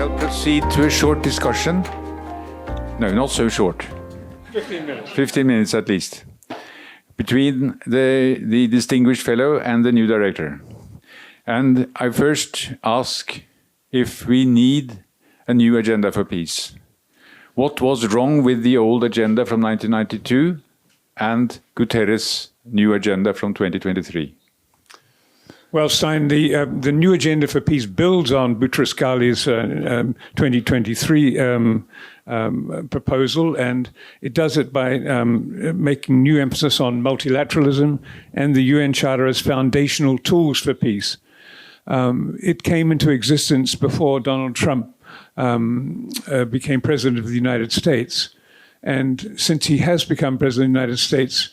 shall proceed to a short discussion. No, not so short. 15 minutes. 15 minutes at least. Between the distinguished fellow and the new director. And I first ask if we need a new agenda for peace. What was wrong with the old agenda from 1992 and Guterres' new agenda from 2023? Well, Stein, the new agenda for peace builds on Boutros Ghali's 2023 proposal, and it does it by making new emphasis on multilateralism and the UN Charter as foundational tools for peace. It came into existence before Donald Trump became President of the United States. And since he has become President of the United States,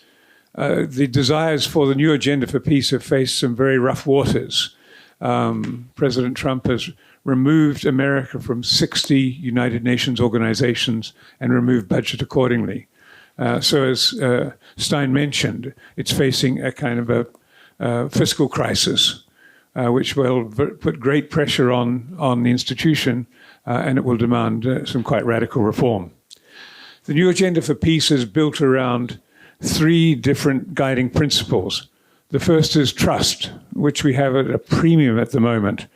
the desires for the new agenda for peace have faced some very rough waters. President Trump has removed America from 60 United Nations organizations and removed budget accordingly. So as Stein mentioned, it's facing a kind of a fiscal crisis, which will put great pressure on the institution, and it will demand some quite radical reform. The new agenda for peace is built around 3 different guiding principles. The first is trust, which we have at a premium at the moment.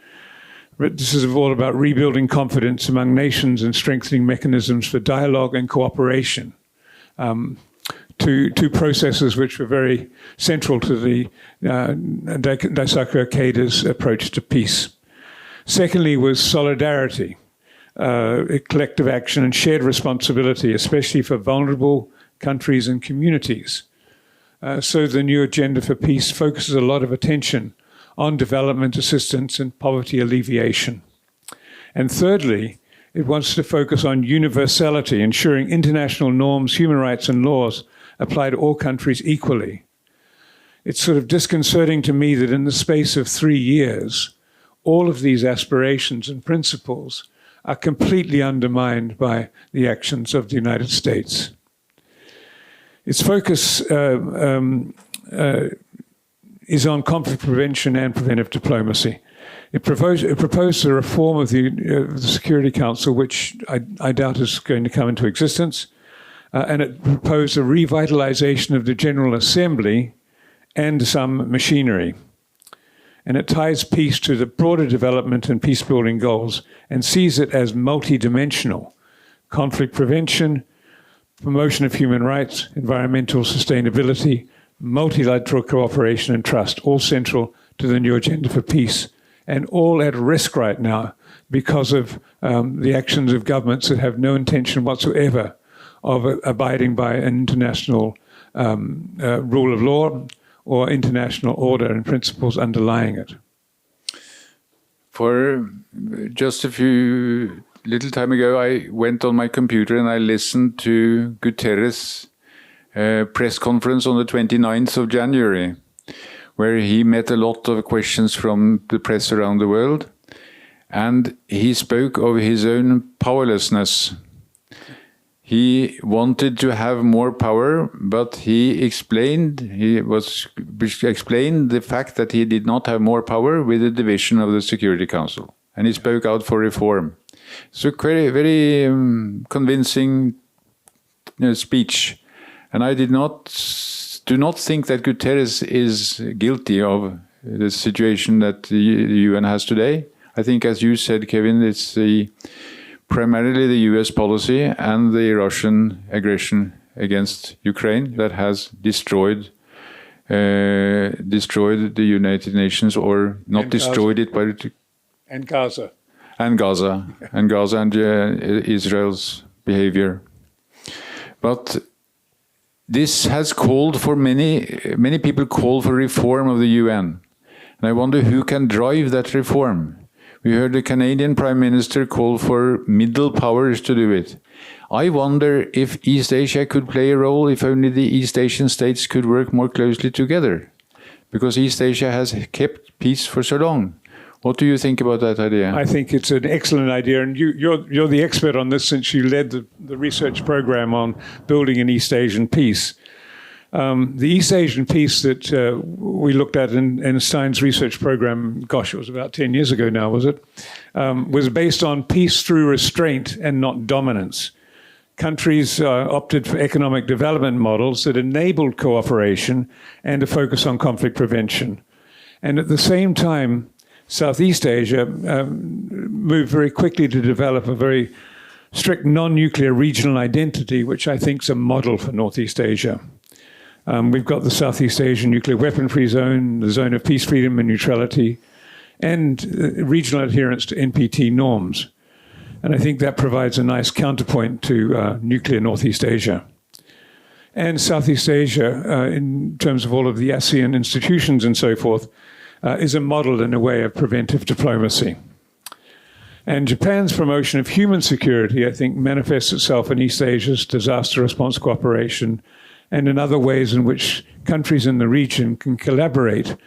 This is all about rebuilding confidence among nations and strengthening mechanisms for dialogue and cooperation. Two processes which were very central to the Daisaku Ikeda's approach to peace. Secondly was solidarity, collective action and shared responsibility, especially for vulnerable countries and communities. So the new agenda for peace focuses a lot of attention on development assistance and poverty alleviation. And thirdly, it wants to focus on universality, ensuring international norms, human rights and laws apply to all countries equally. It's sort of disconcerting to me that in the space of 3 years, all of these aspirations and principles are completely undermined by the actions of the United States. Its focus is on conflict prevention and preventive diplomacy. It proposed a reform of the Security Council, which I doubt is going to come into existence, and it proposed a revitalization of the General Assembly and some machinery. And it ties peace to the broader development and peace-building goals and sees it as multidimensional: conflict prevention, promotion of human rights, environmental sustainability, multilateral cooperation and trust, all central to the new agenda for peace, and all at risk right now because of the actions of governments that have no intention whatsoever of abiding by an international rule of law or international order and principles underlying it. For just a little time ago, I went on my computer and I listened to Guterres' press conference on the 29th of January, where he met a lot of questions from the press around the world, and he spoke of his own powerlessness. He wanted to have more power, but he explained the fact that he did not have more power with the division of the Security Council, and he spoke out for reform. So very convincing speech, and I do not think that Guterres is guilty of the situation that the UN has today. I think, as you said, Kevin, it's primarily the US policy and the Russian aggression against Ukraine that has destroyed the United Nations, or not and destroyed Gaza. It, but and Gaza. And Israel's behavior. But this has called for many people call for reform of the UN. And I wonder who can drive that reform. We heard the Canadian Prime Minister call for middle powers to do it. I wonder if East Asia could play a role if only the East Asian states could work more closely together. Because East Asia has kept peace for so long. What do you think about that idea? I think it's an excellent idea, and you're the expert on this since you led the research program on building an East Asian peace. The East Asian piece that we looked at in Stein's research program, gosh, it was about 10 years ago now, was it? Was based on peace through restraint and not dominance. Countries opted for economic development models that enabled cooperation and a focus on conflict prevention. And at the same time, Southeast Asia moved very quickly to develop a very strict non-nuclear regional identity, which I think is a model for Northeast Asia. We've got the Southeast Asian nuclear weapon-free zone, the zone of peace, freedom, and neutrality, and regional adherence to NPT norms. And I think that provides a nice counterpoint to nuclear Northeast Asia. And Southeast Asia, in terms of all of the ASEAN institutions and so forth, is a model in a way of preventive diplomacy. And Japan's promotion of human security, I think, manifests itself in East Asia's disaster response cooperation and in other ways in which countries in the region can collaborate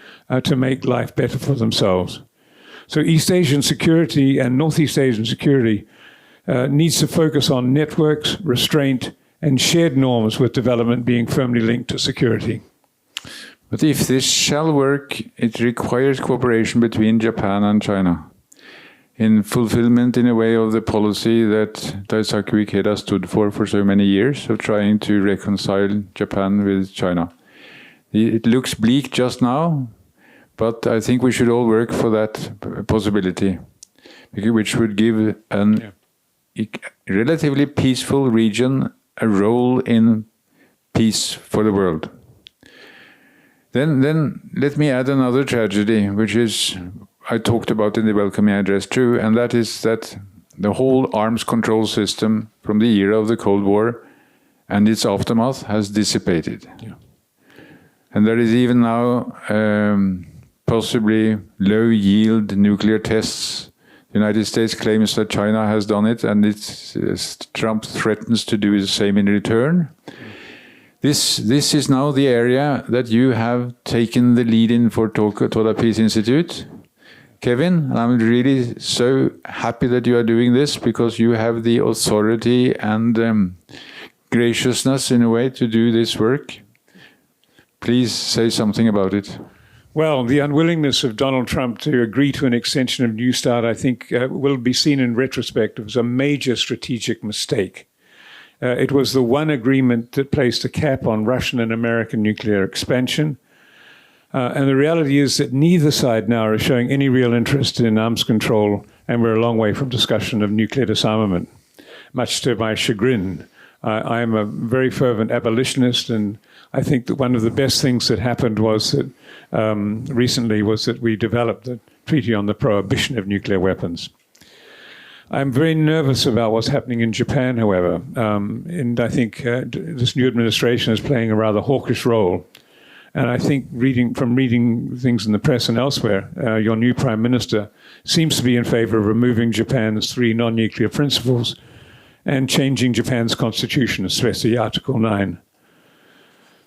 to make life better for themselves. So East Asian security and Northeast Asian security needs to focus on networks, restraint, and shared norms, with development being firmly linked to security. But if this shall work, it requires cooperation between Japan and China in fulfillment, in a way, of the policy that Daisaku Ikeda stood for so many years, of trying to reconcile Japan with China. It looks bleak just now, but I think we should all work for that possibility, which would give a relatively peaceful region a role in peace for the world. Then let me add another tragedy, which is I talked about in the welcoming address too, and that is that the whole arms control system from the era of the Cold War and its aftermath has dissipated. Yeah. And there is even now possibly low-yield nuclear tests. The United States claims that China has done it, and Trump threatens to do the same in return. This is now the area that you have taken the lead in for Toda Peace Institute. Kevin, I'm really so happy that you are doing this, because you have the authority and graciousness, in a way, to do this work. Please say something about it. Well, the unwillingness of Donald Trump to agree to an extension of New START, I think, will be seen in retrospect as a major strategic mistake. It was the one agreement that placed a cap on Russian and American nuclear expansion. And the reality is that neither side now is showing any real interest in arms control, and we're a long way from discussion of nuclear disarmament, much to my chagrin. I am a very fervent abolitionist, and I think that one of the best things that happened was that recently was that we developed the Treaty on the Prohibition of Nuclear Weapons. I'm very nervous about what's happening in Japan, however, and I think this new administration is playing a rather hawkish role. And I think reading things in the press and elsewhere, your new Prime Minister seems to be in favor of removing Japan's 3 non-nuclear principles and changing Japan's constitution, especially Article 9.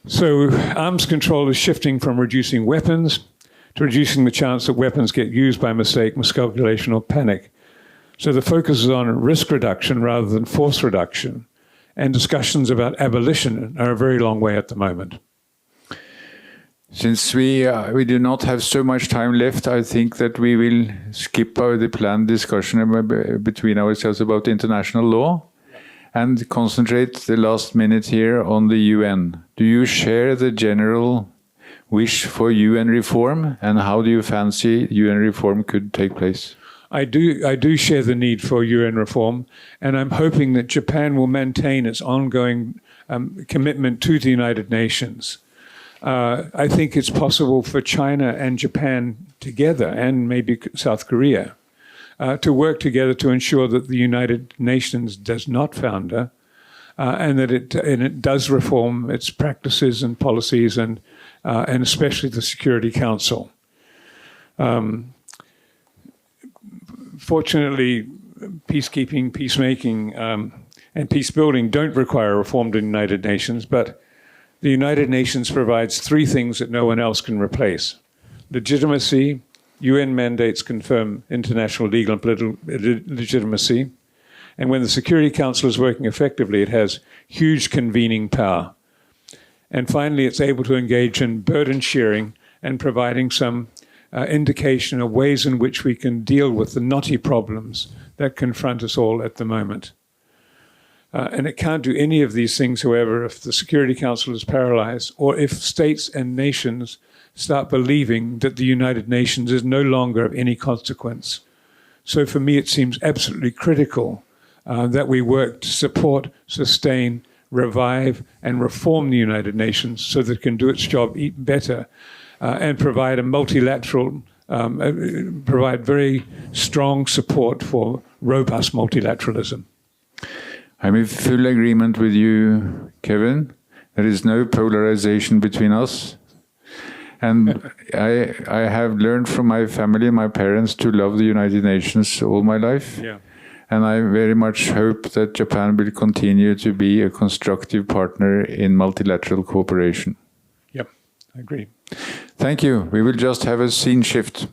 So arms control is shifting from reducing weapons to reducing the chance that weapons get used by mistake, miscalculation, or panic. So the focus is on risk reduction rather than force reduction, and discussions about abolition are a very long way at the moment. Since we do not have so much time left, I think that we will skip the planned discussion between ourselves about international law and concentrate the last minute here on the UN. Do you share the general wish for UN reform, and how do you fancy UN reform could take place? I do share the need for UN reform, and I'm hoping that Japan will maintain its ongoing commitment to the United Nations. I think it's possible for China and Japan together, and maybe South Korea, to work together to ensure that the United Nations does not founder, and that it does reform its practices and policies, and especially the Security Council. Fortunately, peacekeeping, peacemaking, and peace building don't require reform to the United Nations, but the United Nations provides 3 things that no one else can replace: legitimacy. UN mandates confirm international legal and political legitimacy. And when the Security Council is working effectively, it has huge convening power. And finally, it's able to engage in burden sharing and providing some indication of ways in which we can deal with the knotty problems that confront us all at the moment. And it can't do any of these things, however, if the Security Council is paralyzed or if states and nations start believing that the United Nations is no longer of any consequence. So for me, it seems absolutely critical that we work to support, sustain, revive, and reform the United Nations so that it can do its job even better and provide a multilateral, provide very strong support for robust multilateralism. I'm in full agreement with you, Kevin. There is no polarization between us. And I have learned from my family, my parents, to love the United Nations all my life. Yeah. And I very much hope that Japan will continue to be a constructive partner in multilateral cooperation. Yep, I agree. Thank you. We will just have a scene shift.